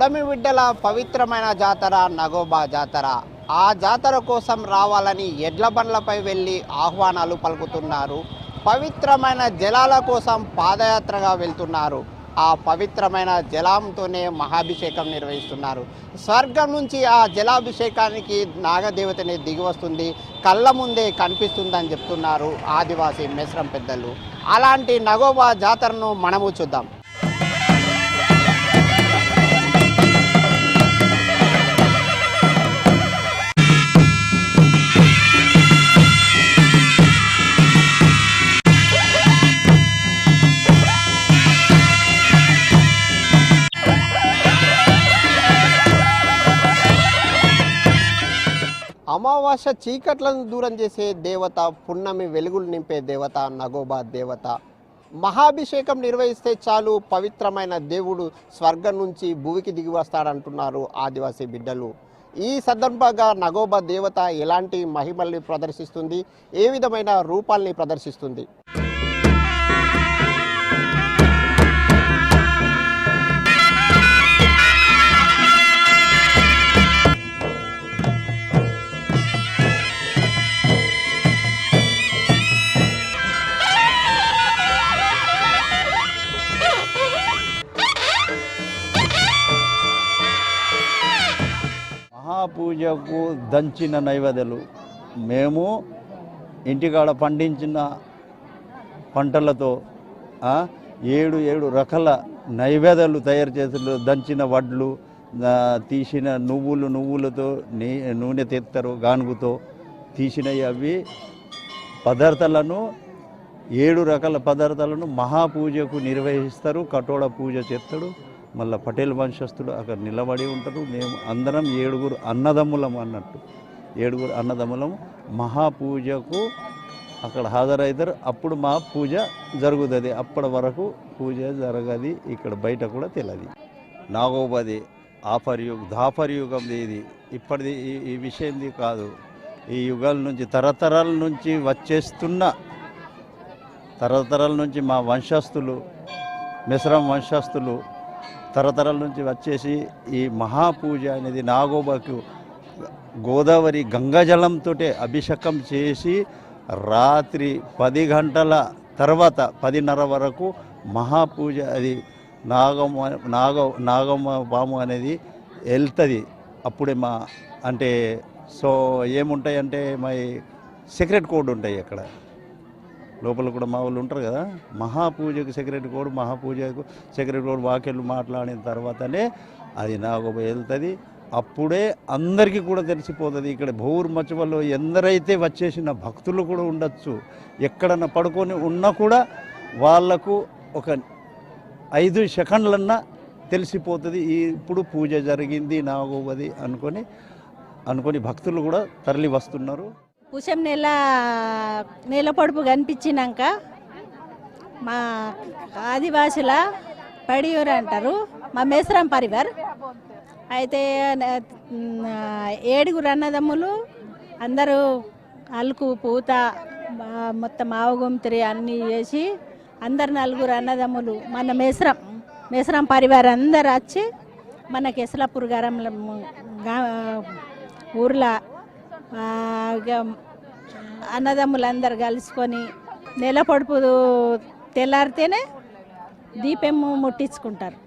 పున్నమి బిడ్డల పవిత్రమైన జాతర నగోబా జాతర. ఆ జాతర కోసం రావాలని ఎడ్ల బండ్లపై వెళ్ళి ఆహ్వానాలు పలుకుతున్నారు. పవిత్రమైన జలాల కోసం పాదయాత్రగా వెళ్తున్నారు. ఆ పవిత్రమైన జలంతోనే మహాభిషేకం నిర్వహిస్తున్నారు. స్వర్గం నుంచి ఆ జలాభిషేకానికి నాగదేవతని దిగి వస్తుంది, కళ్ళ ముందే కనిపిస్తుందని చెప్తున్నారు ఆదివాసీ మెస్రం పెద్దలు. అలాంటి నగోబా జాతరను మనము చూద్దాం. అమావాస్య చీకట్లను దూరం చేసే దేవత, పున్నమి వెలుగులు నింపే దేవత నగోబా దేవత. మహాభిషేకం నిర్వహిస్తే చాలు పవిత్రమైన దేవుడు స్వర్గం నుంచి భూమికి దిగి వస్తాడంటున్నారు ఆదివాసీ బిడ్డలు. ఈ సందర్భంగా నగోబా దేవత ఎలాంటి మహిమల్ని ప్రదర్శిస్తుంది, ఏ విధమైన రూపాల్ని ప్రదర్శిస్తుంది? మహాపూజకు దంచిన నైవేద్యాలు మేము ఇంటికాడ పండించిన పంటలతో 7 రకాల నైవేద్యాలు తయారు చేసిన దంచిన వడ్లు, తీసిన నువ్వులతో నూనె తెస్తారు, గానుగుతో తీసినవి. అవి పదార్థాలను 7 రకాల పదార్థాలను మహాపూజకు నిర్వహిస్తారు. కటోడ పూజ చేస్తాడు. మళ్ళీ పటేల్ వంశస్థులు అక్కడ నిలబడి ఉంటారు. మేము అందరం 7 అన్నదమ్ములం అన్నట్టు, 7 అన్నదమ్ములం మహాపూజకు అక్కడ హాజరవుతారు. అప్పుడు మా పూజ జరుగుతుంది. అప్పటి వరకు పూజ జరగది. ఇక్కడ బయట కూడా తెలియదు. నాగోబది దాపర్ యుగం ఇది. ఇప్పటిది ఈ విషయంది కాదు. ఈ యుగాల నుంచి తరతరాల నుంచి వచ్చేస్తున్న, తరతరాల నుంచి మా వంశస్థులు, మెస్రం వంశస్థులు తరతరాల నుంచి వచ్చేసి ఈ మహాపూజ అనేది నాగోబాకు గోదావరి గంగాజలంతో అభిషేకం చేసి రాత్రి 10 గంటల తర్వాత 10:30 వరకు మహాపూజ. అది నాగమ్మ పాము అనేది వెళ్తుంది. అప్పుడే అంటే సో ఏముంటాయంటే మా సీక్రెట్ కోడ్ ఉంటాయి అక్కడ లోపల కూడా. మా వాళ్ళు ఉంటారు కదా, మహాపూజకు సెక్రటరీ కోడ్, మహాపూజకు సెక్రటరీ కోడ్ వాక్యాలు మాట్లాడిన తర్వాతనే అది నాగోబ వెళ్తుంది. అప్పుడే అందరికీ కూడా తెలిసిపోతుంది. ఇక్కడ భౌర్ మచ్చవల్లో ఎందరైతే వచ్చేసిన భక్తులు కూడా ఉండొచ్చు, ఎక్కడన్నా పడుకొని ఉన్నా కూడా వాళ్లకు ఒక 5 సెకండ్లన్నా తెలిసిపోతుంది. ఇప్పుడు పూజ జరిగింది నాగోబది అనుకొని భక్తులు కూడా తరలి వస్తున్నారు. పుషం నెల పొడుపు కనిపించినాక మా ఆదివాసుల పడియూరు అంటారు, మా మెస్రం పరివార్. అయితే 7 అన్నదమ్ములు అందరూ అలుకు పూత మొత్తం ఆవుగుంతిరి అన్నీ చేసి అందరు 4 అన్నదమ్ములు మన మెస్రం పరివార్ అందరు వచ్చి మన కెసలాపూర్ గారంలో ఊర్లో అన్నదమ్ములందరూ కలుసుకొని నెల పొడుపు తెల్లారితేనే దీపం ముట్టించుకుంటారు.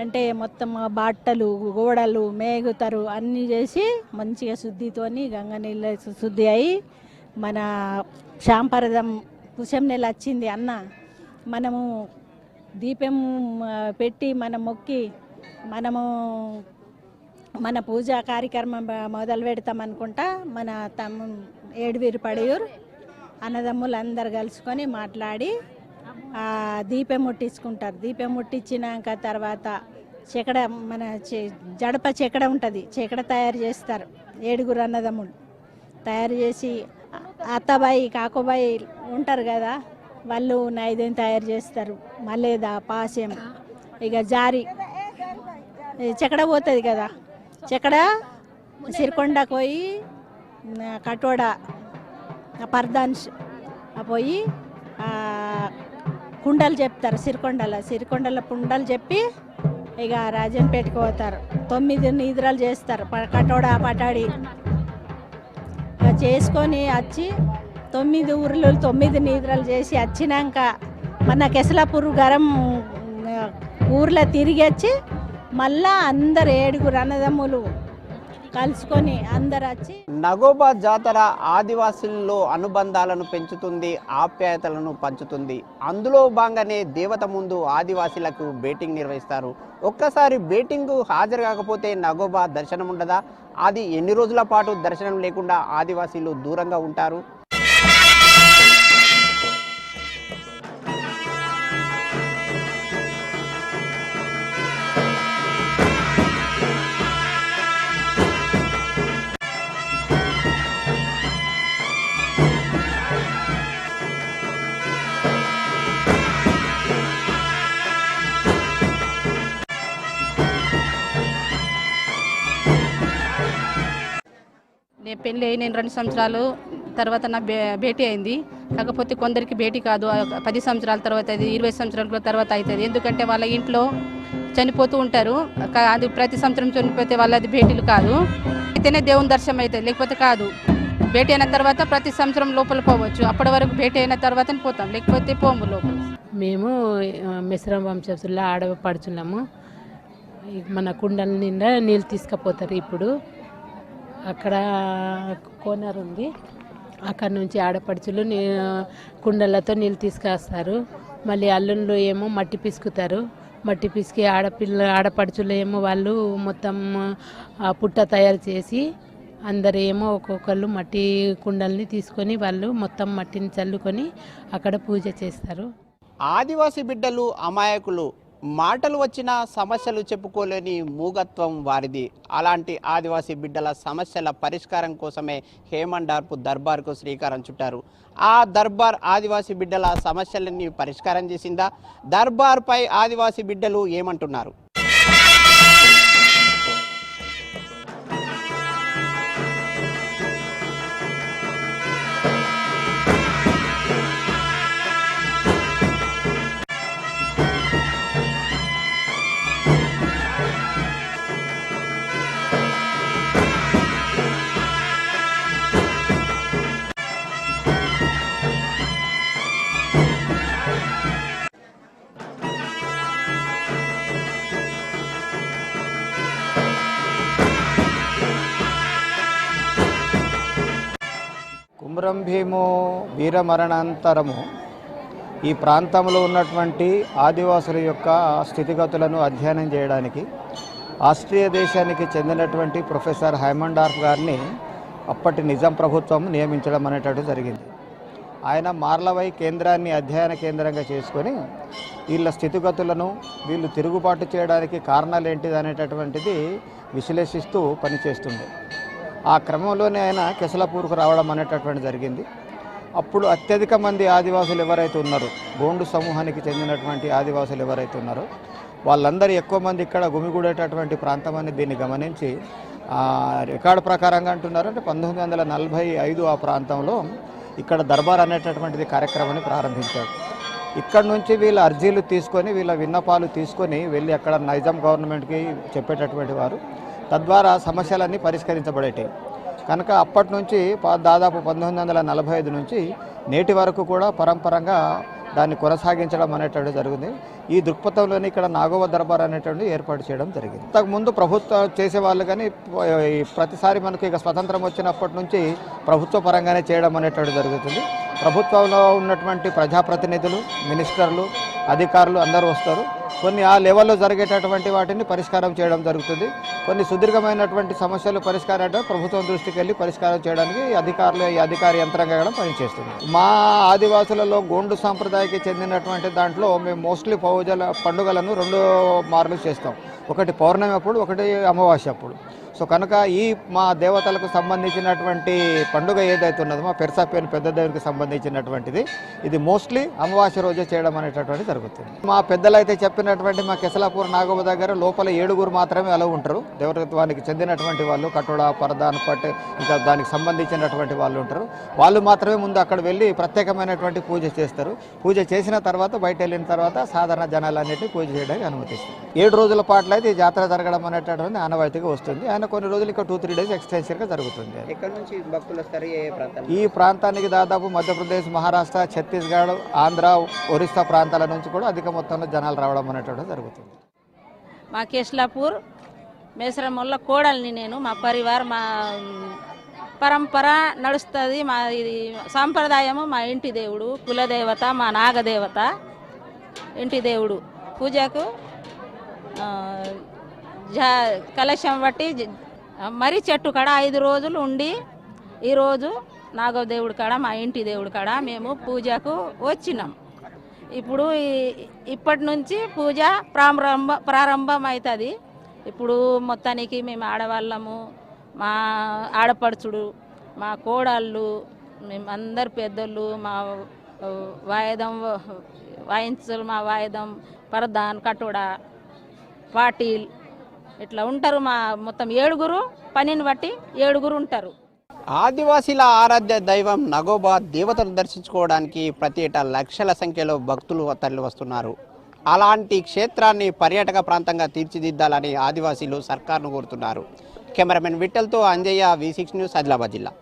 అంటే మొత్తం బట్టలు గోడలు మేగుతారు, అన్నీ చేసి మంచిగా శుద్ధితోని గంగ నీళ్ళ శుద్ధి అయి మన శాంపరదం పుషం నెల వచ్చింది అన్న మనము దీపం పెట్టి మనం మొక్కి మనము మన పూజా కార్యక్రమం మొదలు పెడతాం అనుకుంటా. మన ఏడువీరు పడియూరు అన్నదమ్ములు అందరు కలుసుకొని మాట్లాడి దీపం ముట్టించుకుంటారు. దీపం ముట్టించినాక తర్వాత చెకడ, మన జడప చెకడ ఉంటుంది, చెకడ తయారు చేస్తారు. 7 అన్నదమ్ములు తయారు చేసి అత్తబాయి కాకోబాయి ఉంటారు కదా, వాళ్ళు నైవేద్యం తయారు చేస్తారు. మలేదా పాశం ఇక జారి చెకడ పోతుంది కదా, చెకడ సిరికొండకు పోయి కటోడ పర్దాన్స్ పోయి కుండలు చెప్తారు. సిరికొండల కుండలు చెప్పి ఇక రాజంపేటకి పోతారు. 9 నిద్రలు చేస్తారు, కటోడా పటాడి ఇక చేసుకొని వచ్చి 9 ఊర్లు 9 నిద్రలు చేసి వచ్చినాక మన కెసలాపూర్ గరం ఊర్లో తిరిగి వచ్చి మళ్ళా అందరు 7 అన్నదమ్ములు కలుసుకొని అందరు వచ్చి నగోబా జాతర ఆదివాసుల్లో అనుబంధాలను పెంచుతుంది, ఆప్యాయతలను పంచుతుంది. అందులో భాగంగానే దేవత ముందు ఆదివాసీలకు బేటింగ్ నిర్వహిస్తారు. ఒక్కసారి బేటింగ్ హాజరు కాకపోతే నగోబా దర్శనం ఉండదా? అది ఎన్ని రోజుల పాటు దర్శనం లేకుండా ఆదివాసీలు దూరంగా ఉంటారు? నేను పెళ్ళి అయ్యి నేను 2 సంవత్సరాలు తర్వాత నా భేటీ అయింది. కాకపోతే కొందరికి భేటీ కాదు, 10 సంవత్సరాల తర్వాత అది 20 సంవత్సరాల తర్వాత అవుతుంది. ఎందుకంటే వాళ్ళ ఇంట్లో చనిపోతూ ఉంటారు. అది ప్రతి సంవత్సరం చనిపోతే వాళ్ళది భేటీలు కాదు. అయితేనే దేవుని దర్శనం అవుతుంది, లేకపోతే కాదు. భేటీ అయిన తర్వాత ప్రతి సంవత్సరం లోపల పోవచ్చు. అప్పటి వరకు భేటీ అయిన తర్వాత పోతాం, లేకపోతే పోము లోపల. మేము మిశ్రమ వంశస్థుల్లో ఆడపడుచున్నాము. మన కుండల నిండా నీళ్ళు తీసుకుపోతారు. ఇప్పుడు అక్కడ కోనర్ ఉంది, అక్కడ నుంచి ఆడపడుచులు కుండలతో నీళ్ళు తీసుకొస్తారు. మళ్ళీ అల్లుళ్ళు ఏమో మట్టి పిసుకుతారు. మట్టి పిసికి ఆడపడుచులు ఏమో వాళ్ళు మొత్తం పుట్ట తయారు చేసి అందరు ఏమో ఒక్కొక్కళ్ళు మట్టి కుండల్ని తీసుకొని వాళ్ళు మొత్తం మట్టిని చల్లుకొని అక్కడ పూజ చేస్తారు. ఆదివాసీ బిడ్డలు అమాయకులు, మాటలు వచ్చినా సమస్యలు చెప్పుకోలేని మూగత్వం వారిది. అలాంటి ఆదివాసీ బిడ్డల సమస్యల పరిష్కారం కోసమే హేమండార్పు దర్బార్కు శ్రీకారం చుట్టారు. ఆ దర్బార్ ఆదివాసీ బిడ్డల సమస్యలని పరిష్కారం చేసిందా? దర్బార్పై ఆదివాసీ బిడ్డలు ఏమంటున్నారు? కుమ్రం భీము వీరమరణాంతరము ఈ ప్రాంతంలో ఉన్నటువంటి ఆదివాసుల యొక్క స్థితిగతులను అధ్యయనం చేయడానికి ఆస్ట్రియా దేశానికి చెందినటువంటి ప్రొఫెసర్ హైమండార్ఫ్ గారిని అప్పటి నిజాం ప్రభుత్వం నియమించడం అనేటట్టు జరిగింది. ఆయన మార్లవై కేంద్రాన్ని అధ్యయన కేంద్రంగా చేసుకొని వీళ్ళ స్థితిగతులను, వీళ్ళు తిరుగుబాటు చేయడానికి కారణాలు ఏంటిది అనేటటువంటిది విశ్లేషిస్తూ పనిచేస్తుండే. ఆ క్రమంలోనే ఆయన కెసలాపూర్కు రావడం అనేటటువంటి జరిగింది. అప్పుడు అత్యధిక మంది ఆదివాసులు ఎవరైతే ఉన్నారో, గోండు సమూహానికి చెందినటువంటి ఆదివాసులు ఎవరైతే ఉన్నారో వాళ్ళందరూ ఎక్కువ మంది ఇక్కడ గుమిగూడేటటువంటి ప్రాంతం అని దీన్ని గమనించి రికార్డు ప్రకారంగా అంటున్నారు అంటే 1945 ఆ ప్రాంతంలో ఇక్కడ దర్బార్ అనేటటువంటిది కార్యక్రమాన్ని ప్రారంభించారు. ఇక్కడ నుంచి వీళ్ళ అర్జీలు తీసుకొని, వీళ్ళ విన్నపాలు తీసుకొని వెళ్ళి అక్కడ నైజాం గవర్నమెంట్కి చెప్పేటటువంటి వారు. తద్వారా సమస్యలన్నీ పరిష్కరించబడేవి. కనుక అప్పటి నుంచి దాదాపు 1945 నుంచి నేటి వరకు కూడా పరంపరంగా దాన్ని కొనసాగించడం అనేటువంటి జరిగింది. ఈ దృక్పథంలోనే ఇక్కడ నాగోబా దర్బార్ అనేటువంటి ఏర్పాటు చేయడం జరిగింది. ఇంతకుముందు ప్రభుత్వం చేసేవాళ్ళు, కానీ ప్రతిసారి మనకు ఇక స్వతంత్రం వచ్చినప్పటి నుంచి ప్రభుత్వ పరంగానే చేయడం అనేటువంటి జరుగుతుంది. ప్రభుత్వంలో ఉన్నటువంటి ప్రజాప్రతినిధులు, మినిస్టర్లు, అధికారులు అందరూ వస్తారు. కొన్ని ఆ లెవెల్లో జరిగేటటువంటి వాటిని పరిష్కారం చేయడం జరుగుతుంది. కొన్ని సుదీర్ఘమైనటువంటి సమస్యలు పరిష్కారం ప్రభుత్వం దృష్టికి వెళ్ళి పరిష్కారం చేయడానికి అధికార యంత్రాంగం పనిచేస్తుంది. మా ఆదివాసులలో గోండు సాంప్రదాయకి చెందినటువంటి దాంట్లో మేము మోస్ట్లీ పండుగలను 2 మార్లు చేస్తాం. ఒకటి పౌర్ణమి అప్పుడు, ఒకటి అమావాస్య అప్పుడు. సో కనుక ఈ మా దేవతలకు సంబంధించినటువంటి పండుగ ఏదైతే ఉన్నదో మా పెరసాపేరు పెద్ద దేవునికి సంబంధించినటువంటిది ఇది మోస్ట్లీ అమావాస్య రోజే చేయడం అనేటటువంటి జరుగుతుంది. మా పెద్దలు అయితే చెప్పినటువంటి మా కెసలాపూర్ నాగోబ దగ్గర లోపల 7 మాత్రమే అలా ఉంటారు. దేవతత్వానికి చెందినటువంటి వాళ్ళు కటోడా పరదాన్ పట్ ఇంకా దానికి సంబంధించినటువంటి వాళ్ళు ఉంటారు. వాళ్ళు మాత్రమే ముందు అక్కడ వెళ్ళి ప్రత్యేకమైనటువంటి పూజ చేస్తారు. పూజ చేసిన తర్వాత బయట వెళ్ళిన తర్వాత సాధారణ జనాలన్నిటి పూజ చేయడానికి అనుమతిస్తారు. 7 రోజుల పాటు అయితే ఈ జాతర జరగడం అనేటటువంటి ఆనవాయితీగా వస్తుంది. ఆయన కొన్ని రోజులు ఇంకా 2-3 డేస్ ఎక్స్టెన్షన్గా జరుగుతుంది. ఎక్కడి నుంచి భక్తులు వస్తారు? ఏ ప్రాంతం? ఈ ప్రాంతానికి దాదాపు మధ్యప్రదేశ్, మహారాష్ట్ర, ఛత్తీస్గఢ్, ఆంధ్ర, ఒరిస్సా ప్రాంతాల నుంచి కూడా అధిక మొత్తంలో జనాలు రావడం అనేటటువంటి జరుగుతుంది. మా కేశలాపూర్ మేసరముల కోడల్ని నేను. మా పరివారం మా పరంపర నడుస్తుంది. మా ఇది సాంప్రదాయము. మా ఇంటి దేవుడు కులదేవత, మా నాగదేవత ఇంటి దేవుడు. పూజకు కలశం బట్టి మర్రి చెట్టు కాడ 5 రోజులు ఉండి ఈరోజు నాగదేవుడి కాడ మా ఇంటి దేవుడి కాడ మేము పూజకు వచ్చినాం. ఇప్పుడు ఇప్పటి నుంచి పూజ ప్రారంభం అవుతుంది. ఇప్పుడు మొత్తానికి మేము ఆడవాళ్ళము, మా ఆడపడుచుడు, మా కోడళ్ళు, మేము అందరు పెద్దలు, మా వాయిదం వాయించలు, మా వాయిదం పరదాన్ కటోడా పాటిల్ ఇట్లా ఉంటారు. మా మొత్తం 7 పనిని బట్టి 7 ఉంటారు. ఆదివాసీల ఆరాధ్య దైవం నగోబా దేవతను దర్శించుకోవడానికి ప్రతి ఏటా లక్షల సంఖ్యలో భక్తులు తరలి వస్తున్నారు. అలాంటి క్షేత్రాన్ని పర్యాటక ప్రాంతంగా తీర్చిదిద్దాలని ఆదివాసీలు సర్కార్ను కోరుతున్నారు. కెమెరామెన్ విఠల్తో అంజయ్య, V6 న్యూస్, ఆదిలాబాద్ జిల్లా.